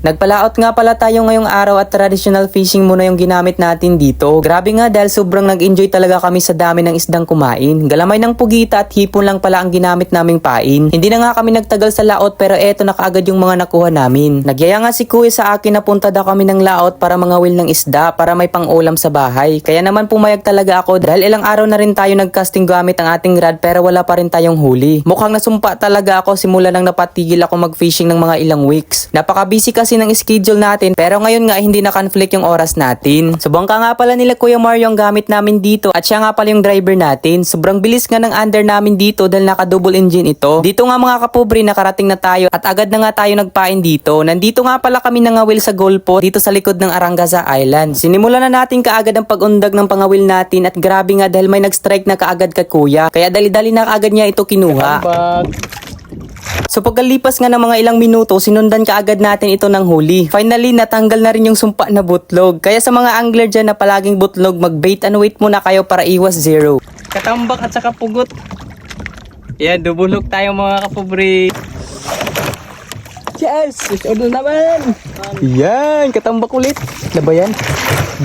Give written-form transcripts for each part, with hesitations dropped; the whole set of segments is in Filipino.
Nagpalaot nga pala tayo ngayong araw at traditional fishing muna yung ginamit natin dito. Grabe nga dahil sobrang nag-enjoy talaga kami sa dami ng isdang kumain. Galamay ng pugita at hipon lang pala ang ginamit naming pain. Hindi na nga kami nagtagal sa laot pero eto na kaagad yung mga nakuha namin. Nagyaya nga si Kuya sa akin na punta daw kami ng laot para mangawil ng isda para may pang-ulam sa bahay. Kaya naman pumayag talaga ako dahil ilang araw na rin tayo nag-casting gamit ang ating rod pero wala pa rin tayong huli. Mukhang nasumpa talaga ako simula nang napatigil ako mag-fishing ng mga ilang weeks. Napaka-busy kasi ng schedule natin pero ngayon nga hindi na-conflict yung oras natin. Subang ka nga pala nila Kuya Mario ang gamit namin dito at siya nga pala yung driver natin. Sobrang bilis nga ng under namin dito dahil naka-double engine ito. Dito nga mga kapobre nakarating na tayo at agad na nga tayo nagpain dito. Nandito nga pala kami nangawil sa Golpo dito sa likod ng Arangasa Island. Sinimulan na natin kaagad ang pag-undag ng pangawil natin at grabe nga dahil may nag-strike na kaagad ka Kuya. Kaya dali-dali na kaagad niya ito kinuha. So pagkalipas nga ng mga ilang minuto, sinundan kaagad natin ito ng huli. Finally, natanggal na rin yung sumpa na butlog. Kaya sa mga angler dyan na palaging butlog, mag-bait and wait muna kayo para iwas zero. Katambak at saka pugot. Yan, dubulog tayo mga kapobre. Yes! Ano naman? Yan, katambak ulit. Ano ba yan?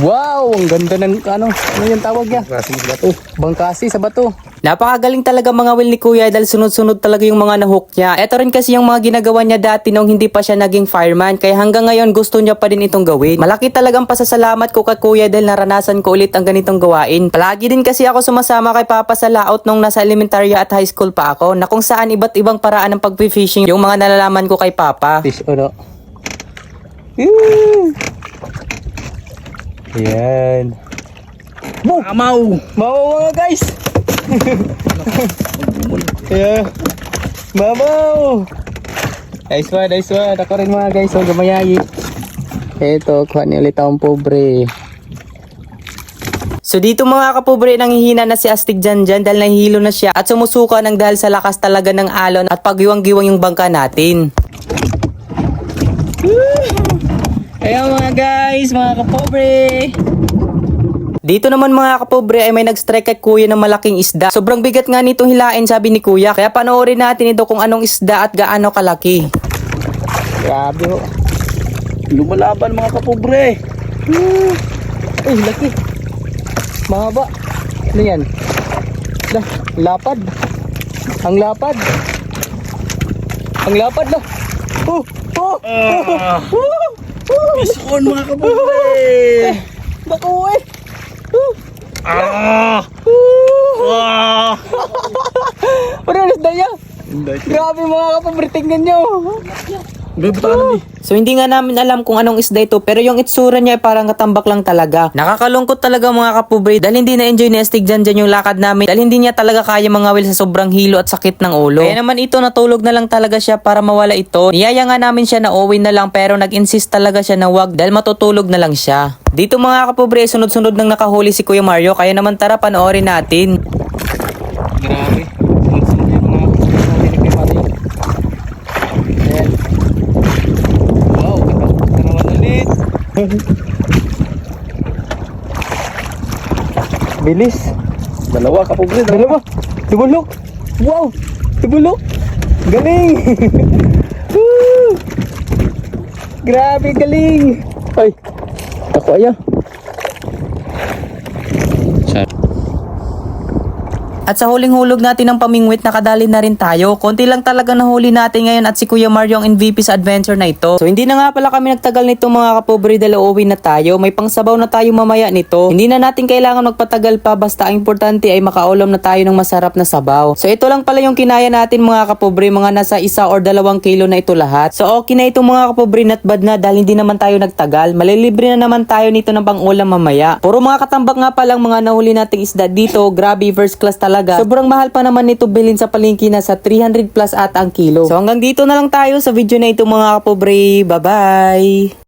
Wow! Ang ganda ng ano yung tawag niya? Bangkasi sa bato. Bangkasi sa bato. Napakagaling talaga mga will ni Kuya dahil sunod-sunod talaga yung mga nahook niya. Ito rin kasi yung mga ginagawa niya dati nung hindi pa siya naging fireman. Kaya hanggang ngayon gusto niya pa din itong gawin. Malaki talagang pasasalamat ko kay Kuya dahil naranasan ko ulit ang ganitong gawain. Palagi din kasi ako sumasama kay Papa sa laot nung nasa elementarya at high school pa ako. Na kung saan iba't ibang paraan ng pag-fishing yung mga nalalaman ko kay Papa. Fish oro. Yan. Mamaw! Mamaw mga guys! Yeah. Mamaw! Nice one, nice one. Ako rin mga guys, so gamayagi. Eto, kuha niya ulit akong pobre. So dito mga kapobre, nanghihina na si Astig dyan dahil nahihilo na siya at sumusuka ng dahil sa lakas talaga ng alon at paggiwang-giwang yung bangka natin. Ayan mga guys, mga kapobre. Dito naman mga kapobre ay may nag-strike kay Kuya ng malaking isda. Sobrang bigat nga nito hilain sabi ni Kuya. Kaya panoorin natin ito kung anong isda at gaano kalaki. Grabe ho. Lumalaban mga kapobre. Ay laki. Mahaba. Ano yan? Lapad. Ang lapad. Ang lapad lah. Bison mga kapobre. Naku eh. Ano isda niya? Grabe mga kapobre, tingnan nyo. So hindi nga namin alam kung anong isda ito pero yung itsura niya ay parang katambak lang talaga. Nakakalungkot talaga mga kapobre dahil hindi na-enjoy ni Astig dyan yung lakad namin dahil hindi niya talaga kaya mangawil sa sobrang hilo at sakit ng ulo. Kaya naman ito natulog na lang talaga siya para mawala ito. Niyaya nga namin siya na uwi na lang pero nag-insist talaga siya na wag dahil matutulog na lang siya. Dito mga kapobre sunod-sunod nang nakahuli si Kuya Mario kaya naman tara panoorin natin. Grabe. Sunod-sunod yung mga huli ni Kuya Mario. Ayan. Wow, ito naman ulit. Bilis. Dalawa kapobre, dalawa. Tubulok. Wow, tubulok. Galing. Grabe galing. Ay, ako aya. At sa huling hulog natin ng pamingwit, nakadali na rin tayo. Konti lang talaga nahuli natin ngayon at si Kuya Mario ang MVP sa adventure na ito. So hindi na nga pala kami nagtagal nito mga kapobre dahil uuwi na tayo. May pangsabaw na tayo mamaya nito. Hindi na natin kailangan magpatagal pa basta ang importante ay makaulam na tayo ng masarap na sabaw. So ito lang pala yung kinaya natin mga kapobre, mga nasa 1 or 2 kilo na ito lahat. So okay na ito mga kapobre, not bad na dahil hindi naman tayo nagtagal. Malilibre na naman tayo nito ng pang-ulam mamaya. Puro mga katambak nga palang mga nahuli nating isda dito. Grabe, first class talaga. Sobrang mahal pa naman nito bilhin sa palengke na sa 300 plus at ang kilo. So hanggang dito na lang tayo sa video na ito mga kapobre. Bye bye!